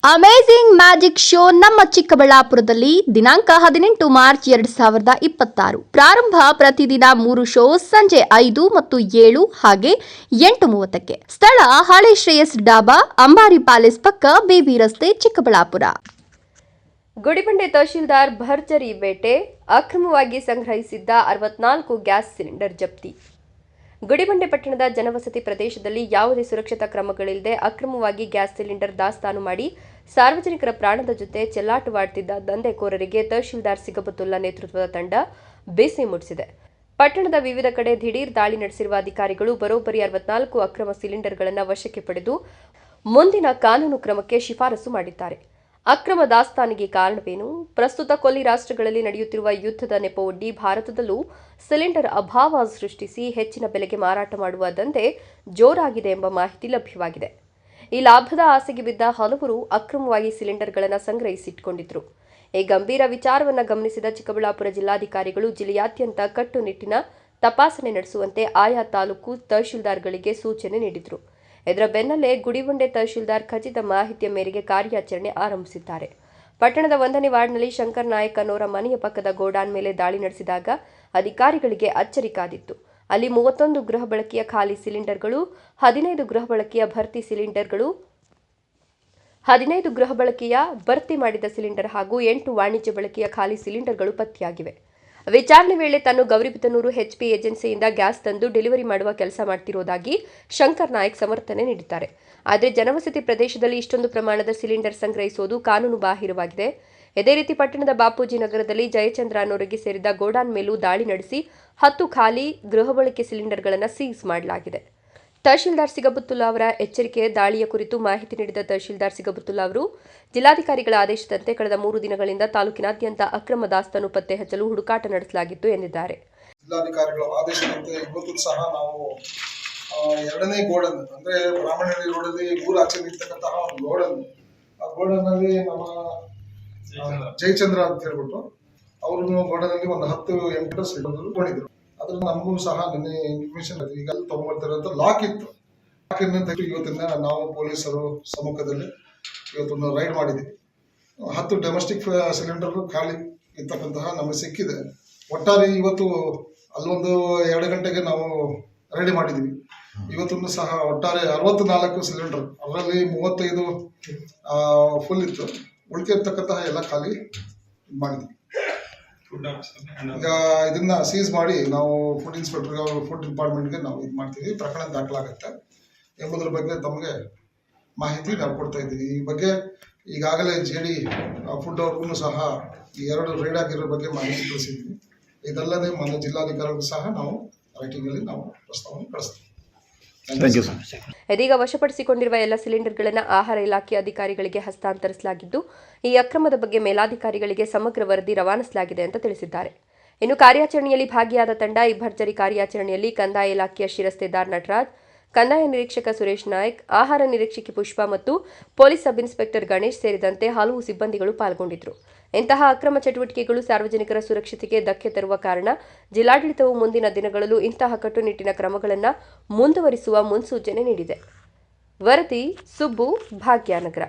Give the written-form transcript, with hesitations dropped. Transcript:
Amazing magic show ನಮ್ಮ ಚಿಕ್ಕಬಳ್ಳಾಪುರದಲ್ಲಿ ದಿನಾಂಕ 18 ಮಾರ್ಚ್ 2026 ಪ್ರಾರಂಭ. ಪ್ರತಿದಿನ 3 ಶೋ ಸಂಜೆ 5 ಮತ್ತು 7 ಹಾಗೆ 8:30ಕ್ಕೆ. ಸ್ಥಳ ಹಳೆ ಶ್ರೇಯಸ್ ಡಾಬಾ, ಅಂಬಾರಿ ಪ್ಯಾಲೇಸ್ ಪಕ್ಕ, ಬೇಬಿ ರಸ್ತೆ, ಚಿಕ್ಕಬಳ್ಳಾಪುರ. ಗುಡಿಬಂಡೆ ತಹಶೀಲ್ದಾರ್ ಭರ್ಜರಿ ಬೇಟೆ. ಅಕ್ರಮವಾಗಿ ಸಂಗ್ರಹಿಸಿದ್ದ 64 ಗ್ಯಾಸ್ ಸಿಲಿಂಡರ್ ಜಪ್ತಿ. ಗುಡಿಬಂಡೆ ಪಟ್ಟಣದ ಜನವಸತಿ ಪ್ರದೇಶದಲ್ಲಿ ಯಾವುದೇ ಸುರಕ್ಷತಾ ಕ್ರಮಗಳಿಲ್ಲದೆ ಅಕ್ರಮವಾಗಿ ಗ್ಯಾಸ್ ಸಿಲಿಂಡರ್ ದಾಸ್ತಾನು ಮಾಡಿ ಸಾರ್ವಜನಿಕರ ಪ್ರಾಣದ ಜೊತೆ ಚೆಲ್ಲಾಟವಾಡುತ್ತಿದ್ದ ದಂಧೆಕೋರರಿಗೆ ತಹಶೀಲ್ದಾರ್ ಸಿಗಬತುಲ್ಲಾ ನೇತೃತ್ವದ ತಂಡ ಬಿಸಿ ಮುಟ್ಟಿಸಿದೆ. ಪಟ್ಟಣದ ವಿವಿಧ ಕಡೆ ದಿಢೀರ್ ದಾಳಿ ನಡೆಸಿರುವ ಅಧಿಕಾರಿಗಳು ಬರೋಬ್ಬರಿ 64 ಅಕ್ರಮ ಸಿಲಿಂಡರ್ಗಳನ್ನು ವಶಕ್ಕೆ ಪಡೆದು ಮುಂದಿನ ಕಾನೂನು ಕ್ರಮಕ್ಕೆ ಶಿಫಾರಸು ಮಾಡಿದ್ದಾರೆ. ಅಕ್ರಮ ದಾಸ್ತಾನಿಗೆ ಕಾರಣವೇನು? ಪ್ರಸ್ತುತ ಕೊಲ್ಲಿ ರಾಷ್ಟ್ರಗಳಲ್ಲಿ ನಡೆಯುತ್ತಿರುವ ಯುದ್ಧದ ನೆಪವೊಡ್ಡಿ ಭಾರತದಲ್ಲೂ ಸಿಲಿಂಡರ್ ಅಭಾವ ಸೃಷ್ಟಿಸಿ ಹೆಚ್ಚಿನ ಬೆಲೆಗೆ ಮಾರಾಟ ಮಾಡುವ ದಂಧೆ ಜೋರಾಗಿದೆ ಎಂಬ ಮಾಹಿತಿ ಲಭ್ಯವಾಗಿದೆ. ಈ ಲಾಭದ ಆಸೆಗೆ ಬಿದ್ದ ಹಲವರು ಅಕ್ರಮವಾಗಿ ಸಿಲಿಂಡರ್ಗಳನ್ನು ಸಂಗ್ರಹಿಸಿಟ್ಟುಕೊಂಡಿದ್ರು. ಈ ಗಂಭೀರ ವಿಚಾರವನ್ನು ಗಮನಿಸಿದ ಚಿಕ್ಕಬಳ್ಳಾಪುರ ಜಿಲ್ಲಾಧಿಕಾರಿಗಳು ಜಿಲ್ಲೆಯಾದ್ಯಂತ ಕಟ್ಟುನಿಟ್ಟಿನ ತಪಾಸಣೆ ನಡೆಸುವಂತೆ ಆಯಾ ತಾಲೂಕು ತಹಶೀಲ್ದಾರ್ಗಳಿಗೆ ಸೂಚನೆ ನೀಡಿದರು. ಇದರ ಬೆನ್ನಲ್ಲೇ ಗುಡಿಬಂಡೆ ತಹಶೀಲ್ದಾರ್ ಖಚಿತ ಮಾಹಿತಿಯ ಮೇರೆಗೆ ಕಾರ್ಯಾಚರಣೆ ಆರಂಭಿಸಿದ್ದಾರೆ. ಪಟ್ಟಣದ 1ನೇ ವಾರ್ಡ್ನಲ್ಲಿ ಶಂಕರ್ ನಾಯಕ್ ಅನ್ನೋರ ಮನೆಯ ಪಕ್ಕದ ಗೋಡಾನ್ ಮೇಲೆ ದಾಳಿ ನಡೆಸಿದಾಗ ಅಧಿಕಾರಿಗಳಿಗೆ ಅಚ್ಚರಿ ಕಾದಿತ್ತು. ಅಲ್ಲಿ 31 ಗೃಹ ಬಳಕೆಯ ಖಾಲಿ ಸಿಲಿಂಡರ್ಗಳು, 15 ಗೃಹ ಬಳಕೆಯ ಭರ್ತಿ ಸಿಲಿಂಡರ್ಗಳು, 15 ಗೃಹ ಬಳಕೆಯ ಭರ್ತಿ ಮಾಡಿದ ಸಿಲಿಂಡರ್ ಹಾಗೂ 8 ವಾಣಿಜ್ಯ ಬಳಕೆಯ ಖಾಲಿ ಸಿಲಿಂಡರ್ಗಳು ಪತ್ತೆಯಾಗಿವೆ. ವಿಚಾರಣೆ ವೇಳೆ ತಾನು ಗೌರಿಬಿದನೂರು ಎಚ್ಪಿ ಏಜೆನ್ಸಿಯಿಂದ ಗ್ಯಾಸ್ ತಂದು ಡೆಲಿವರಿ ಮಾಡುವ ಕೆಲಸ ಮಾಡ್ತಿರೋದಾಗಿ ಶಂಕರ್ ನಾಯಕ್ ಸಮರ್ಥನೆ ನೀಡಿದ್ದಾರೆ. ಆದರೆ ಜನವಸತಿ ಪ್ರದೇಶದಲ್ಲಿ ಇಷ್ಟೊಂದು ಪ್ರಮಾಣದ ಸಿಲಿಂಡರ್ ಸಂಗ್ರಹಿಸುವುದು ಕಾನೂನು ಬಾಹಿರವಾಗಿದೆ. ಇದೇ ರೀತಿ ಪಟ್ಟಣದ ಬಾಪೂಜಿ ನಗರದಲ್ಲಿ ಜಯಚಂದ್ರ ಅನ್ನೋರಿಗೆ ಸೇರಿದ ಗೋಡಾನ್ ಮೇಲೂ ದಾಳಿ ನಡೆಸಿ 10 ಖಾಲಿ ಗೃಹ ಬಳಕೆ ಸಿಲಿಂಡರ್ಗಳನ್ನು ಸೀಸ್ ಮಾಡಲಾಗಿದೆ. ತಹಶೀಲ್ದಾರ್ ಸಿಗಬತುಲ್ಲಾ ಅವರ ಎಚ್ಚರಿಕೆ ದಾಳಿಯ ಕುರಿತು ಮಾಹಿತಿ ನೀಡಿದ ತಹಶೀಲ್ದಾರ್ ಸಿಗಬತುಲ್ಲಾ ಅವರು ಜಿಲ್ಲಾಧಿಕಾರಿಗಳ ಆದೇಶದಂತೆ ಕಳೆದ 3 ದಿನಗಳಿಂದ ತಾಲೂಕಿನಾದ್ಯಂತ ಅಕ್ರಮ ದಾಸ್ತಾನು ಪತ್ತೆ ಹಚ್ಚಲು ಹುಡುಕಾಟ ನಡೆಸಲಾಗಿತ್ತು ಎಂದಿದ್ದಾರೆ. ಜಿಲ್ಲಾಧಿಕಾರಿಗಳ ಆದೇಶದಂತೆ ಇವತ್ತು ಸಹ ನಾವು 2ನೇ ಗೋಡನ್ ಅಂದ್ರೆ ಬ್ರಾಹ್ಮಣಹಳ್ಳಿ ರೋಡಲ್ಲಿ ಊರಾಚೆ ನಿಂತಕ್ಕಂತಹ ಒಂದು ಗೋಡನ್, ಆ ಗೋಡನ್ನಲ್ಲಿ ನಮ್ಮ ಜಯಚಂದ್ರ ಅಂತ ಹೇಳ್ಬಿಟ್ಟು ಅವರು ಗೋಡನಲ್ಲಿ ಒಂದು 10 ಎಂಟರ್ ಸಿಲಿಂಡರ್ ಕೊಂಡಿದ್ರು. ಅದ್ರ ನಮಗೂ ಸಹ ನಿನ್ನೆ ಇನ್ಫಾರ್ಮೇಶನ್ ಈಗ ತಗೊಂಡ್ಬರ್ತಾರಂತ ಲಾಕ್ ಇತ್ತು. ಇವತ್ತಿನ ನಾವು ಪೊಲೀಸರು ಸಮ್ಮುಖದಲ್ಲಿ ಇವತ್ತೊಂದು ರೈಡ್ ಮಾಡಿದ್ದೀವಿ. 10 ಡೊಮೆಸ್ಟಿಕ್ ಸಿಲಿಂಡರ್ ಖಾಲಿ ಇರ್ತಕ್ಕಂತಹ ನಮಗೆ ಸಿಕ್ಕಿದೆ. ಒಟ್ಟಾರೆ ಇವತ್ತು ಅಲ್ಲೊಂದು 2 ಗಂಟೆಗೆ ನಾವು ರೆಡಿ ಮಾಡಿದ್ದೀವಿ. ಇವತ್ತೊಂದು ಸಹ ಒಟ್ಟಾರೆ 64 ಸಿಲಿಂಡರ್, ಅದರಲ್ಲಿ 35 ಫುಲ್ ಇತ್ತು. ಉಳಿದಿರ್ತಕ್ಕಂತಹ ಎಲ್ಲ ಖಾಲಿ ಮಾಡಿದ್ವಿ. ಈಗ ಇದನ್ನ ಸೀಸ್ ಮಾಡಿ ನಾವು ಫುಡ್ ಇನ್ಸ್ಪೆಕ್ಟರ್, ಫುಡ್ ಡಿಪಾರ್ಟ್ಮೆಂಟ್ಗೆ ನಾವು ಇದು ಮಾಡ್ತೀವಿ. ಪ್ರಕರಣ ದಾಖಲಾಗುತ್ತೆ ಎಂಬುದರ ಬಗ್ಗೆ ತಮಗೆ ಮಾಹಿತಿ ನಾವು ಕೊಡ್ತಾ ಇದ್ದೀವಿ. ಈ ಬಗ್ಗೆ ಈಗಾಗಲೇ ಜೆಡಿ ಫುಡ್ ಅವ್ರಿಗೂ ಸಹ ಈ 2 ರೈಡ್ ಆಗಿರೋ ಬಗ್ಗೆ ಮಾಹಿತಿ ತಿಳಿಸಿದ್ವಿ. ಇದಲ್ಲದೆ ಮಾನ್ಯ ಜಿಲ್ಲಾಧಿಕಾರಿಗೂ ಸಹ ನಾವು ರೈಟಿಂಗಲ್ಲಿ ನಾವು ಪ್ರಸ್ತಾವನೆ ಕಳಿಸ್ತೀವಿ. ಇದೀಗ ವಶಪಡಿಸಿಕೊಂಡಿರುವ ಎಲ್ಲ ಸಿಲಿಂಡರ್ಗಳನ್ನು ಆಹಾರ ಇಲಾಖೆ ಅಧಿಕಾರಿಗಳಿಗೆ ಹಸ್ತಾಂತರಿಸಲಾಗಿದ್ದು, ಈ ಅಕ್ರಮದ ಬಗ್ಗೆ ಮೇಲಾಧಿಕಾರಿಗಳಿಗೆ ಸಮಗ್ರ ವರದಿ ರವಾನಿಸಲಾಗಿದೆ ಅಂತ ತಿಳಿಸಿದ್ದಾರೆ. ಇನ್ನು ಕಾರ್ಯಾಚರಣೆಯಲ್ಲಿ ಭಾಗಿಯಾದ ತಂಡ ಈ ಭರ್ಜರಿ ಕಾರ್ಯಾಚರಣೆಯಲ್ಲಿ ಕಂದಾಯ ಇಲಾಖೆಯ ಶಿರಸ್ತೇದಾರ್ ನಟರಾಜ್, ಕಂದಾಯ ನಿರೀಕ್ಷಕ ಸುರೇಶ್ ನಾಯಕ್, ಆಹಾರ ನಿರೀಕ್ಷಕಿ ಪುಷ್ಪಾ ಮತ್ತು ಪೊಲೀಸ್ ಸಬ್ ಇನ್ಸ್ಪೆಕ್ಟರ್ ಗಣೇಶ್ ಸೇರಿದಂತೆ ಹಲವು ಸಿಬ್ಬಂದಿಗಳು ಪಾಲ್ಗೊಂಡಿದ್ದರು. ಇಂತಹ ಅಕ್ರಮ ಚಟುವಟಿಕೆಗಳು ಸಾರ್ವಜನಿಕರ ಸುರಕ್ಷತೆಗೆ ಧಕ್ಕೆ ತರುವ ಕಾರಣ ಜಿಲ್ಲಾಡಳಿತವು ಮುಂದಿನ ದಿನಗಳಲ್ಲೂ ಇಂತಹ ಕಟ್ಟುನಿಟ್ಟಿನ ಕ್ರಮಗಳನ್ನು ಮುಂದುವರಿಸುವ ಮುನ್ಸೂಚನೆ ನೀಡಿದೆ. ವರದಿ ಸುಬ್ಬು, ಭಾಗ್ಯನಗರ.